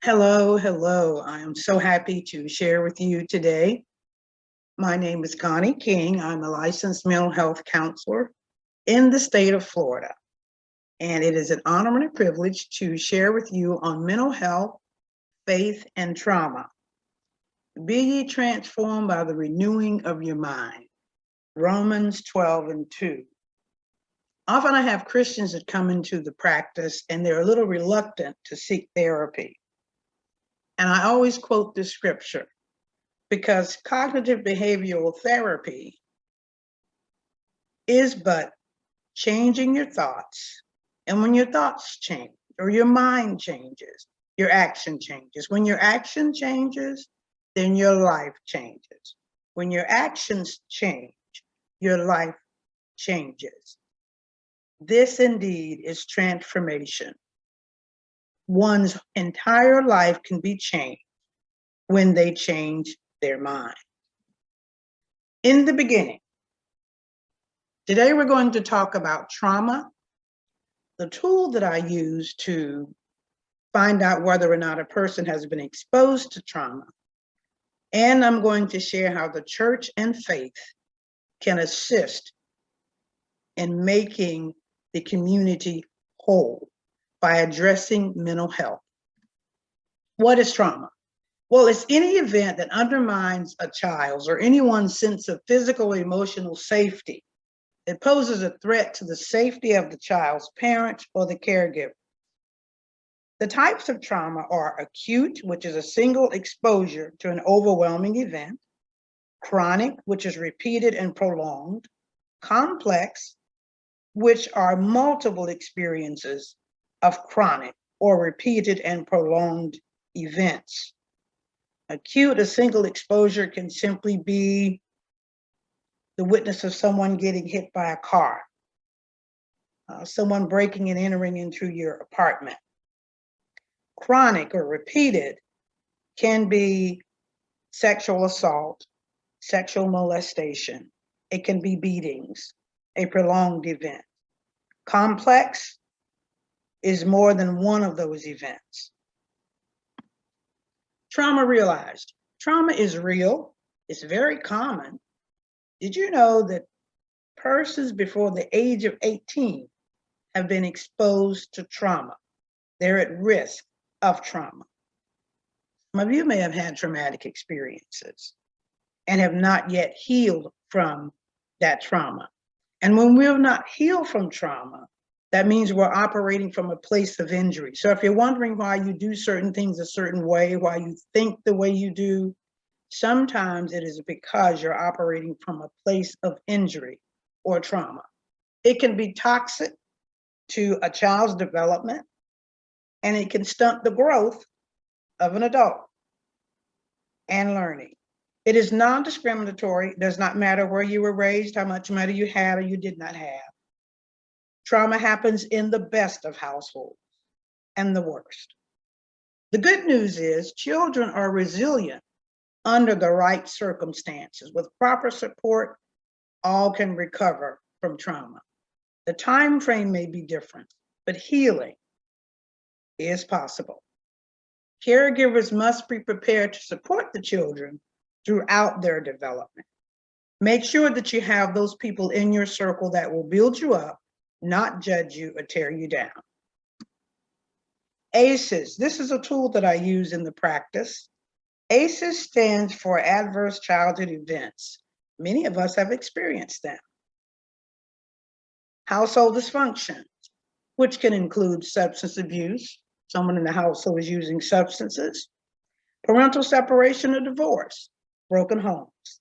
Hello, hello. I am so happy to share with you today. My name is Connie King. I'm a licensed mental health counselor in the state of Florida. And it is an honor and a privilege to share with you on mental health, faith, and trauma. Be ye transformed by the renewing of your mind. Romans 12:2. Often I have Christians that come into the practice and they're a little reluctant to seek therapy. And I always quote this scripture because cognitive behavioral therapy is but changing your thoughts. And when your thoughts change or your mind changes, your action changes. When your action changes, then your life changes. When your actions change, your life changes. This indeed is transformation. One's entire life can be changed when they change their mind. In the beginning, today we're going to talk about trauma, the tool that I use to find out whether or not a person has been exposed to trauma. And I'm going to share how the church and faith can assist in making the community whole by addressing mental health. What is trauma? Well, it's any event that undermines a child's or anyone's sense of physical or emotional safety. It poses a threat to the safety of the child's parent or the caregiver. The types of trauma are acute, which is a single exposure to an overwhelming event, chronic, which is repeated and prolonged, complex, which are multiple experiences of chronic or repeated and prolonged events. Acute, a single exposure can simply be the witness of someone getting hit by a car, someone breaking and entering into your apartment. Chronic or repeated can be sexual assault, sexual molestation. It can be beatings, a prolonged event. Complex is more than one of those events. Trauma realized. Trauma is real. It's very common. Did you know that persons before the age of 18 have been exposed to trauma? They're at risk of trauma. Some of you may have had traumatic experiences and have not yet healed from that trauma. And when we're not healed from trauma, that means we're operating from a place of injury. So if you're wondering why you do certain things a certain way, why you think the way you do, sometimes it is because you're operating from a place of injury or trauma. It can be toxic to a child's development, and it can stunt the growth of an adult and learning. It is non-discriminatory. It does not matter where you were raised, how much money you had or you did not have. Trauma happens in the best of households and the worst. The good news is children are resilient under the right circumstances. With proper support, all can recover from trauma. The time frame may be different, but healing is possible. Caregivers must be prepared to support the children throughout their development. Make sure that you have those people in your circle that will build you up, not judge you or tear you down. Asus, this is a tool that I use in the practice. Asus stands for Adverse Childhood Events. Many of us have experienced them. Household dysfunction, which can include substance abuse, someone in the household is using substances, parental separation or divorce, broken homes,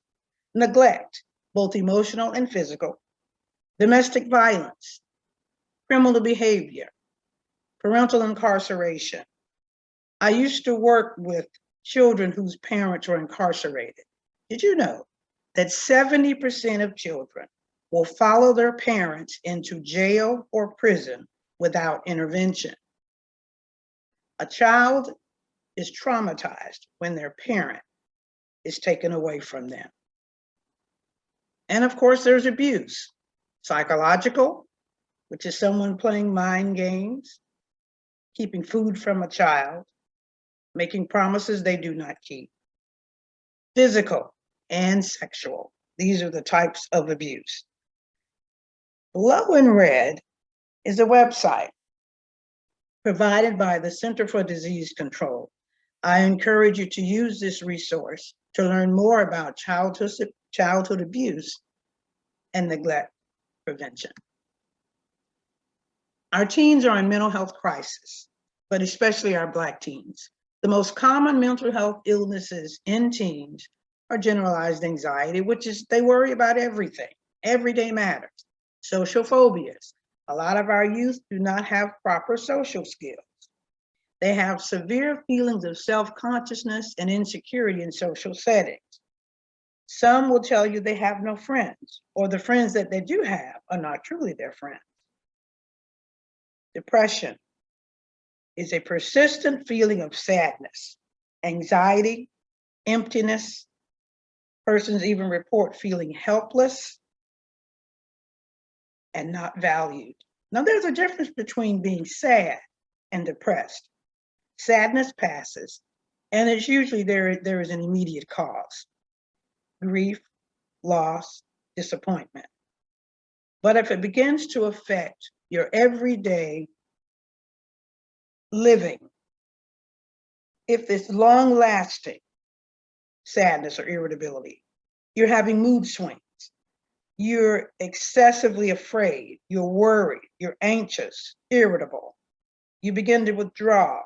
neglect, both emotional and physical, domestic violence, criminal behavior, parental incarceration. I used to work with children whose parents were incarcerated. Did you know that 70% of children will follow their parents into jail or prison without intervention? A child is traumatized when their parent is taken away from them. And of course, there's abuse, psychological, which is someone playing mind games, keeping food from a child, making promises they do not keep. Physical and sexual. These are the types of abuse. Below in red is a website provided by the Center for Disease Control. I encourage you to use this resource to learn more about childhood abuse and neglect prevention. Our teens are in mental health crisis, but especially our Black teens. The most common mental health illnesses in teens are generalized anxiety, which is they worry about everything. Everyday matters. Social phobias. A lot of our youth do not have proper social skills. They have severe feelings of self-consciousness and insecurity in social settings. Some will tell you they have no friends, or the friends that they do have are not truly their friends. Depression is a persistent feeling of sadness, anxiety, emptiness. Persons even report feeling helpless and not valued. Now, there's a difference between being sad and depressed. Sadness passes, and it's usually there is an immediate cause: grief, loss, disappointment. But if it begins to affect your everyday living, if it's long-lasting sadness or irritability, you're having mood swings, you're excessively afraid, you're worried, you're anxious, irritable, you begin to withdraw,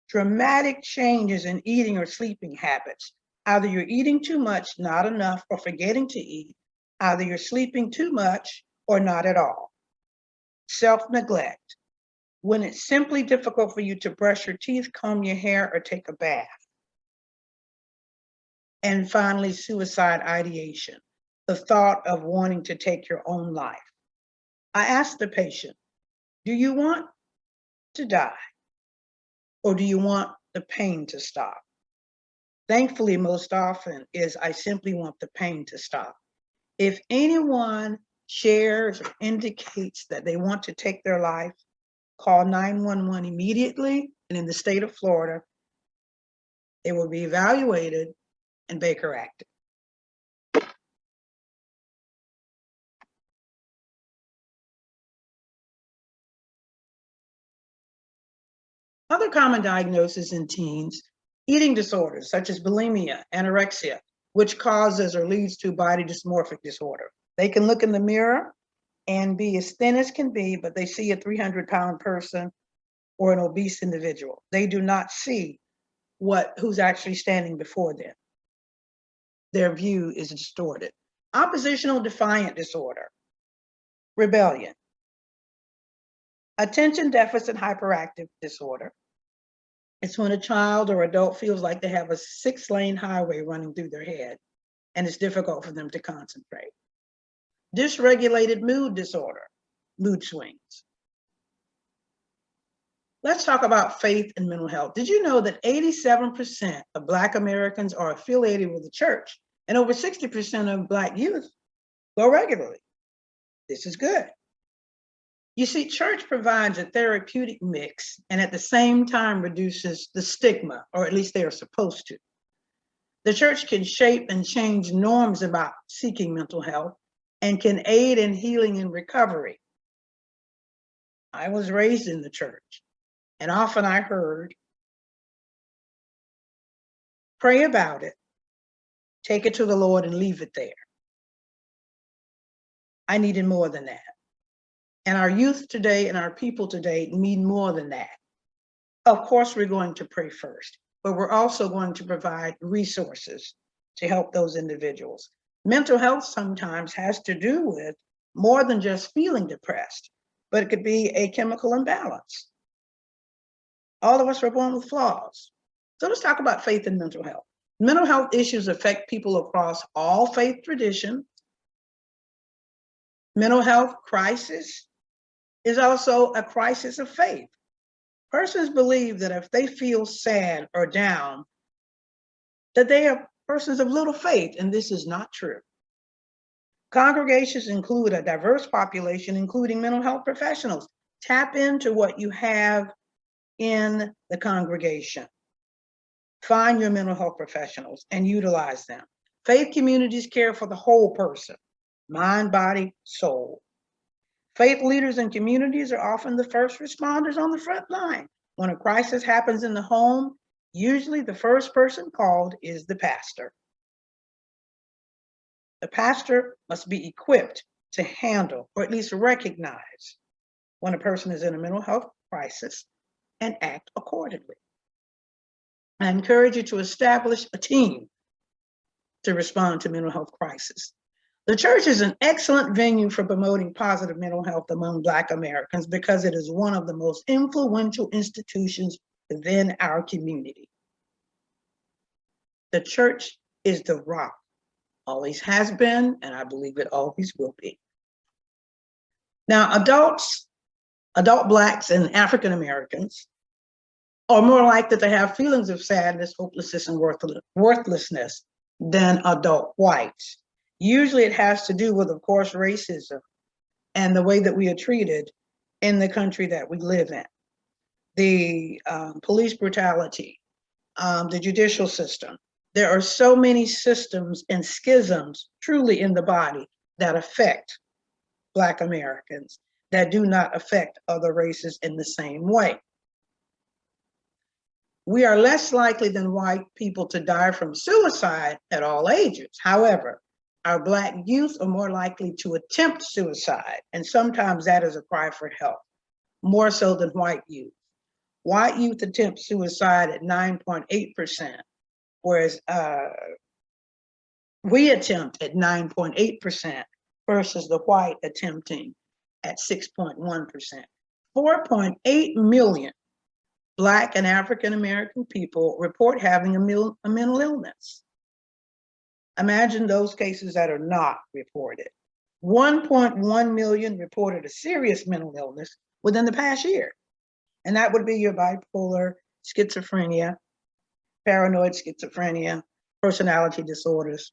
dramatic changes in eating or sleeping habits. Either you're eating too much, not enough, or forgetting to eat. Either you're sleeping too much or not at all. Self-neglect, when it's simply difficult for you to brush your teeth, comb your hair, or take a bath. And finally, suicide ideation, the thought of wanting to take your own life. I asked the patient, do you want to die? Or do you want the pain to stop? Thankfully, most often is I simply want the pain to stop. If anyone shares or indicates that they want to take their life, call 911 immediately, and in the state of Florida, they will be evaluated and Baker acted. Other common diagnoses in teens: eating disorders such as bulimia, anorexia, which causes or leads to body dysmorphic disorder. They can look in the mirror and be as thin as can be, but they see a 300-pound person or an obese individual. They do not see who's actually standing before them. Their view is distorted. Oppositional defiant disorder, rebellion. Attention deficit hyperactive disorder. It's when a child or adult feels like they have a 6-lane highway running through their head, and it's difficult for them to concentrate. Dysregulated mood disorder, mood swings. Let's talk about faith and mental health. Did you know that 87% of Black Americans are affiliated with the church, and over 60% of Black youth go regularly? This is good. You see, church provides a therapeutic mix and at the same time reduces the stigma, or at least they are supposed to. The church can shape and change norms about seeking mental health and can aid in healing and recovery. I was raised in the church, and often I heard, pray about it, take it to the Lord and leave it there. I needed more than that. And our youth today and our people today need more than that. Of course, we're going to pray first, but we're also going to provide resources to help those individuals. Mental health sometimes has to do with more than just feeling depressed, but it could be a chemical imbalance. All of us are born with flaws. So let's talk about faith and mental health. Mental health issues affect people across all faith traditions. Mental health crisis is also a crisis of faith. Persons believe that if they feel sad or down, that they are persons of little faith, and this is not true. Congregations include a diverse population, including mental health professionals. Tap into what you have in the congregation. Find your mental health professionals and utilize them. Faith communities care for the whole person, mind, body, soul. Faith leaders and communities are often the first responders on the front line. When a crisis happens in the home, usually the first person called is the pastor. The pastor must be equipped to handle, or at least recognize, when a person is in a mental health crisis and act accordingly. I encourage you to establish a team to respond to mental health crisis. The church is an excellent venue for promoting positive mental health among Black Americans because it is one of the most influential institutions within our community. The church is the rock, always has been, and I believe it always will be. Now, adult Blacks and African Americans are more likely to have feelings of sadness, hopelessness, and worthlessness than adult whites. Usually it has to do with, of course, racism and the way that we are treated in the country that we live in. The police brutality, the judicial system. There are so many systems and schisms truly in the body that affect Black Americans that do not affect other races in the same way. We are less likely than white people to die from suicide at all ages. However, our Black youth are more likely to attempt suicide, and sometimes that is a cry for help, more so than white youth. White youth attempt suicide at 9.8%, whereas we attempt at 9.8% versus the white attempting at 6.1%. 4.8 million Black and African American people report having a mental illness. Imagine those cases that are not reported. 1.1 million reported a serious mental illness within the past year. And that would be your bipolar, schizophrenia, paranoid schizophrenia, personality disorders.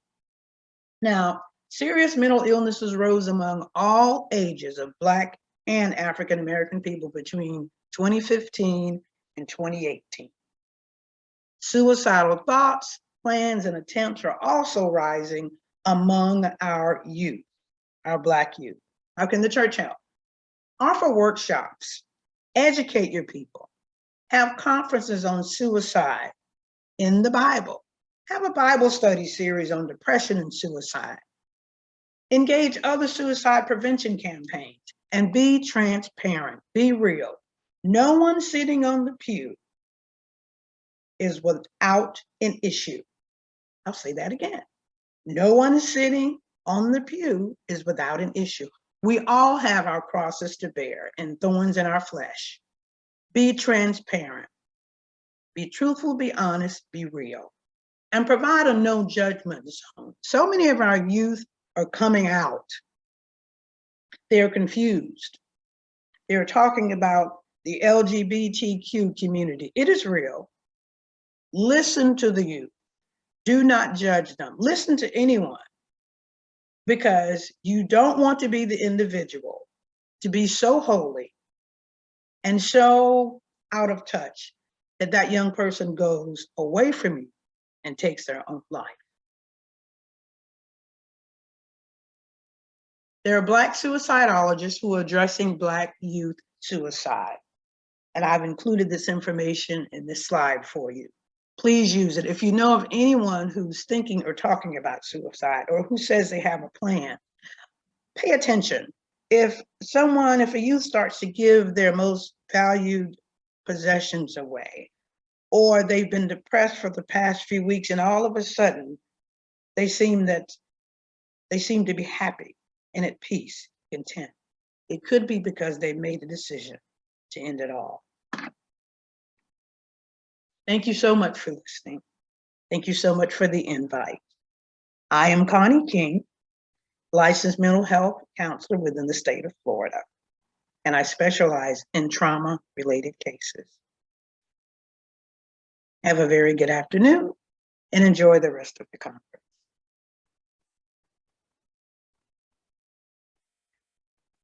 Now, serious mental illnesses rose among all ages of Black and African American people between 2015 and 2018. Suicidal thoughts, plans, and attempts are also rising among our youth, our Black youth. How can the church help? Offer workshops, educate your people, have conferences on suicide in the Bible, have a Bible study series on depression and suicide, engage other suicide prevention campaigns, and be transparent, be real. No one sitting on the pew is without an issue. I'll say that again. No one sitting on the pew is without an issue. We all have our crosses to bear and thorns in our flesh. Be transparent, be truthful, be honest, be real, and provide a no judgment zone. So many of our youth are coming out. They're confused. They're talking about the LGBTQ community. It is real. Listen to the youth. Do not judge them. Listen to anyone, because you don't want to be the individual to be so holy and so out of touch that that young person goes away from you and takes their own life. There are Black suicidologists who are addressing Black youth suicide, and I've included this information in this slide for you. Please use it. If you know of anyone who's thinking or talking about suicide, or who says they have a plan, pay attention. If a youth starts to give their most valued possessions away, or they've been depressed for the past few weeks and all of a sudden they seem to be happy and at peace, content, it could be because they made a decision to end it all. Thank you so much for listening. Thank you so much for the invite. I am Connie King, licensed mental health counselor within the state of Florida, and I specialize in trauma-related cases. Have a very good afternoon and enjoy the rest of the conference.